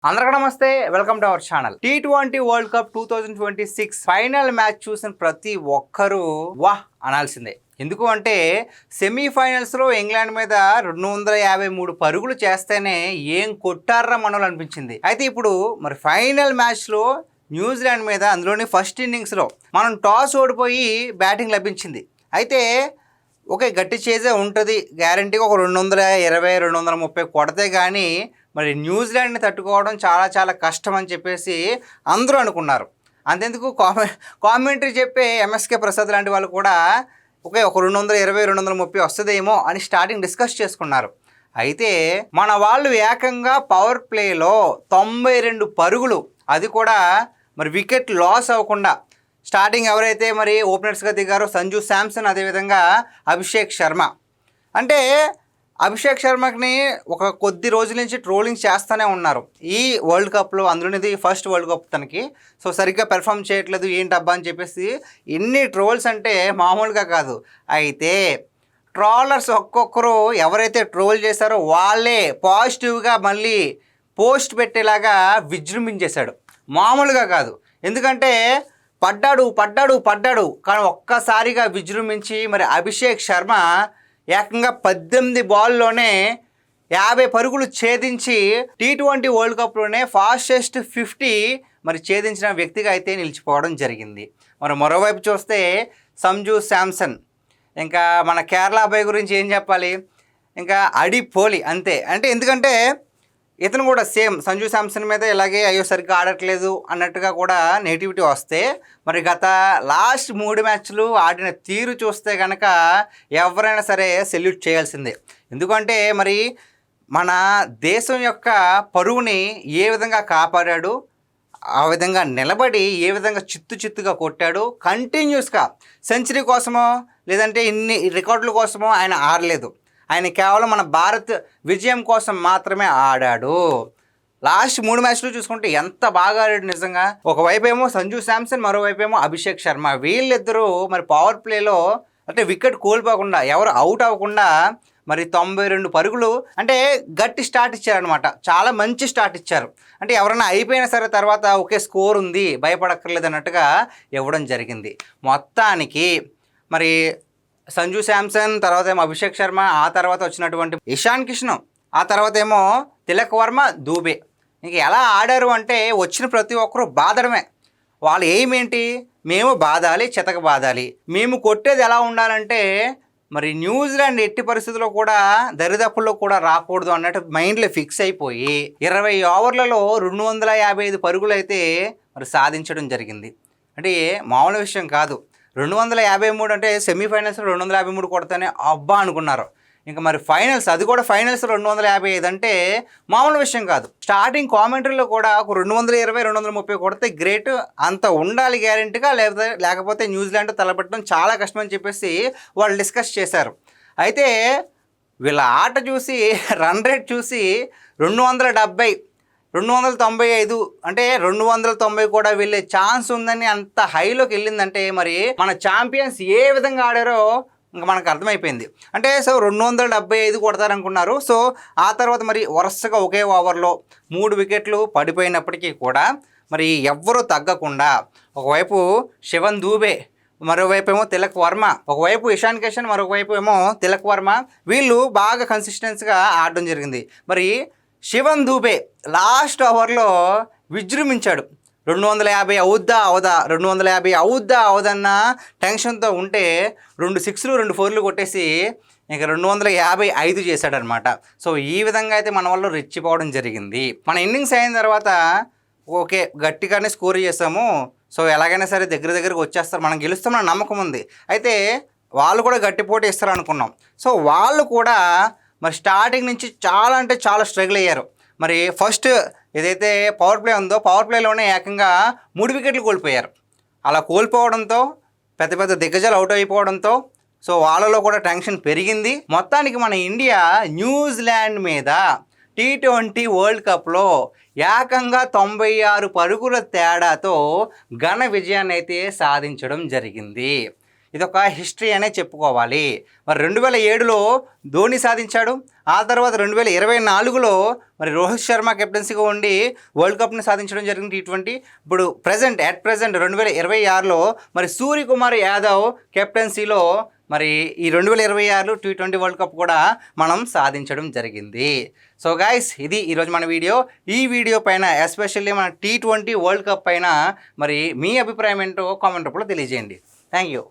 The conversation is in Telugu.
అందరికీ నమస్తే, welcome to our channel. T20 world cup 2026 final match చూసిన ప్రతి ఒక్కరూ వాహ్ అనాల్సిందే. ఎందుకు అంటే సెమీఫైనల్స్లో ఇంగ్లాండ్ మీద 253 పరుగులు చేస్తేనే ఏం కొట్టారా మనోళ్ళు అనిపించింది. అయితే ఇప్పుడు మరి ఫైనల్ మ్యాచ్లో న్యూజిలాండ్ మీద, అందులోని ఫస్ట్ ఇన్నింగ్స్లో మనం టాస్ ఓడిపోయి బ్యాటింగ్ లభించింది. అయితే ఓకే, గట్టి చేజే ఉంటుంది గ్యారంటీగా, ఒక 220 230 కొడితే కానీ మరి న్యూజిలాండ్ని తట్టుకోవడం చాలా చాలా కష్టం అని చెప్పేసి అందరూ అనుకున్నారు. అంతెందుకు కామెంటరీ చెప్పే ఎంఎస్కే ప్రసాద్ లాంటి వాళ్ళు కూడా ఓకే, ఒక 220 230 వస్తుందేమో అని స్టార్టింగ్ డిస్కస్ చేసుకున్నారు. అయితే మన వాళ్ళు ఏకంగా పవర్ ప్లేలో 92 పరుగులు, అది కూడా మరి వికెట్ లాస్ అవ్వకుండా, స్టార్టింగ్ ఎవరైతే మరి ఓపెనర్స్గా దిగారో సంజు శాంసన్, అదేవిధంగా అభిషేక్ శర్మ. అంటే అభిషేక్ శర్మని ఒక కొద్ది రోజుల నుంచి ట్రోలింగ్ చేస్తూనే ఉన్నారు ఈ వరల్డ్ కప్లో. అందులోనిది ఫస్ట్ వరల్డ్ కప్ తనకి. సో సరిగ్గా పెర్ఫామ్ చేయట్లేదు, ఏంటబ్బా అని చెప్పేసి ఎన్ని ట్రోల్స్ అంటే మామూలుగా కాదు. అయితే ట్రోలర్స్ ఒక్కొక్కరు ఎవరైతే ట్రోల్ చేశారో వాళ్ళే పాజిటివ్గా మళ్ళీ పోస్ట్ పెట్టేలాగా విజృంభించేశాడు, మామూలుగా కాదు. ఎందుకంటే పడ్డాడు కానీ ఒక్కసారిగా విజృంభించి మరి అభిషేక్ శర్మ ఏకంగా 18 బాల్లోనే 50 పరుగులు ఛేదించి T20 వరల్డ్ కప్లోనే ఫాస్టెస్ట్ 50 మరి ఛేదించిన వ్యక్తిగా అయితే నిలిచిపోవడం జరిగింది. మరి మరోవైపు చూస్తే సంజు శాంసన్, ఇంకా మన కేరళ అబ్బాయి గురించి ఏం చెప్పాలి, ఇంకా అడిపోలి అంతే. అంటే ఎందుకంటే ఇతను కూడా సేమ్ సంజు శాంసన్ మీద ఇలాగే అయ్యో సరిగ్గా ఆడట్లేదు అన్నట్టుగా కూడా నెగిటివిటీ వస్తే, మరి గత లాస్ట్ 3 మ్యాచ్లు ఆడిన తీరు చూస్తే కనుక ఎవరైనా సరే సెల్యూట్ చేయాల్సిందే. ఎందుకంటే మరి మన దేశం యొక్క పరువుని ఏ విధంగా కాపాడాడు, ఆ విధంగా నిలబడి ఏ విధంగా చిత్తుగా కొట్టాడు. కంటిన్యూస్గా సెంచరీ కోసమో లేదంటే ఇన్ని రికార్డుల కోసమో ఆయన ఆడలేదు. ఆయన కేవలం మన భారత్ విజయం కోసం మాత్రమే ఆడాడు. లాస్ట్ 3 మ్యాచ్లు చూసుకుంటే ఎంత బాగా ఆడాడు నిజంగా. ఒకవైపు ఏమో సంజు శాంసన్, మరోవైపు ఏమో అభిషేక్ శర్మ. వీళ్ళిద్దరూ మరి పవర్ ప్లేలో అంటే వికెట్ కోల్పోకుండా, ఎవరు అవుట్ అవ్వకుండా మరి 92 పరుగులు, అంటే గట్టి స్టార్ట్ ఇచ్చారనమాట. చాలా మంచి స్టార్ట్ ఇచ్చారు. అంటే ఎవరైనా అయిపోయినా సరే తర్వాత ఒకే స్కోర్ ఉంది, భయపడక్కర్లేదు అన్నట్టుగా ఇవ్వడం జరిగింది. మొత్తానికి మరి సంజు శాంసన్, తర్వాత ఏమో అభిషేక్ శర్మ, ఆ తర్వాత వచ్చినటువంటి ఇషాన్ కిషన్, ఆ తర్వాత ఏమో తిలక్ వర్మ, దూబే. ఇంక ఎలా ఆడారు అంటే వచ్చిన ప్రతి ఒక్కరూ బాధడమే. వాళ్ళ ఎయిమ్ ఏంటి, మేము బాదాలి, చితక బాదాలి, మేము కొట్టేది ఎలా ఉండాలంటే మరి న్యూజిలాండ్ ఎట్టి పరిస్థితుల్లో కూడా దరిదాపుల్లో కూడా రాకూడదు అన్నట్టు మైండ్లో ఫిక్స్ అయిపోయి 20 ఓవర్లలో 255 పరుగులు అయితే మరి సాధించడం జరిగింది. అంటే మామూలు విషయం కాదు. 253 అంటే సెమీఫైనల్స్లో 253 కొడితేనే అబ్బా అనుకున్నారు. ఇంకా మరి ఫైనల్స్, అది కూడా ఫైనల్స్ 255 అంటే మామూలు విషయం కాదు. స్టార్టింగ్ కామెంటరీలో కూడా ఒక 220 230 కొడితే గ్రేట్, అంత ఉండాలి గ్యారెంటీగా, లేకపోతే న్యూజిలాండ్ తలపెట్టడం చాలా కష్టం అని చెప్పేసి వాళ్ళు డిస్కస్ చేశారు. అయితే వీళ్ళ ఆట చూసి, రన్ రేట్ చూసి 270 295 అంటే 290 కూడా వెళ్ళే ఛాన్స్ ఉందని అంత హైలోకి వెళ్ళిందంటే మరి మన ఛాంపియన్స్ ఏ విధంగా ఆడారో ఇంకా మనకు అర్థమైపోయింది. అంటే సో 275 కొడతారనుకున్నారు. సో ఆ తర్వాత మరి వరుసగా ఒకే ఓవర్లో 3 వికెట్లు పడిపోయినప్పటికీ కూడా మరి ఎవ్వరూ తగ్గకుండా, ఒకవైపు శివన్ దూబే, మరోవైపు ఏమో తిలక్ వర్మ, ఒకవైపు ఇషాన్ కిషన్, మరొకవైపు ఏమో తిలక్ వర్మ, వీళ్ళు బాగా కన్సిస్టెన్సీగా ఆడడం జరిగింది. మరి శివన్ దూబే లాస్ట్ ఓవర్లో విజృంభించాడు. 250 అవుద్దా టెన్షన్తో ఉంటే 2 6లు 2 4లు కొట్టేసి ఇంకా 255 చేశాడనమాట. సో ఈ విధంగా అయితే మన వాళ్ళు రెచ్చిపోవడం జరిగింది. మన ఇన్నింగ్స్ అయిన తర్వాత ఓకే, గట్టిగానే స్కోర్ చేసాము, సో ఎలాగైనా సరే దగ్గరికి వచ్చేస్తారు, మనం గెలుస్తామన్న నమ్మకం ఉంది. అయితే వాళ్ళు కూడా గట్టి పోటీ ఇస్తారు అనుకున్నాం. సో వాళ్ళు కూడా మరి స్టార్టింగ్ నుంచి చాలా అంటే చాలా స్ట్రగుల్ అయ్యారు. మరి ఫస్ట్ ఏదైతే పవర్ ప్లే ఉందో, పవర్ ప్లేలోనే ఏకంగా 3 వికెట్లు కోల్పోయారు. అలా కోల్పోవడంతో పెద్ద దిగ్గజాలు అవుట్ అయిపోవడంతో సో వాళ్ళలో కూడా టెన్షన్ పెరిగింది. మొత్తానికి మన ఇండియా న్యూజిలాండ్ మీద T20 వరల్డ్ కప్లో ఏకంగా 96 పరుగుల తేడాతో ఘన విజయాన్ని అయితే సాధించడం జరిగింది. ఇదొక హిస్టరీ అనే చెప్పుకోవాలి. మరి 2007లో ధోని సాధించాడు. ఆ తర్వాత 2024లో మరి రోహిత్ శర్మ కెప్టెన్సీగా ఉండి వరల్డ్ కప్ని సాధించడం జరిగింది T20. ఇప్పుడు ప్రజెంట్ 2026లో మరి సూర్యకుమార్ యాదవ్ కెప్టెన్సీలో మరి ఈ 2026 T20 వరల్డ్ కప్ కూడా మనం సాధించడం జరిగింది. సో గైస్, ఇది ఈరోజు మన వీడియో. ఈ వీడియో పైన ఎస్పెషల్లీ మన T20 వరల్డ్ కప్ పైన మరి మీ అభిప్రాయం ఏంటో కామెంట్ రూపంలో తెలియజేయండి. Thank you.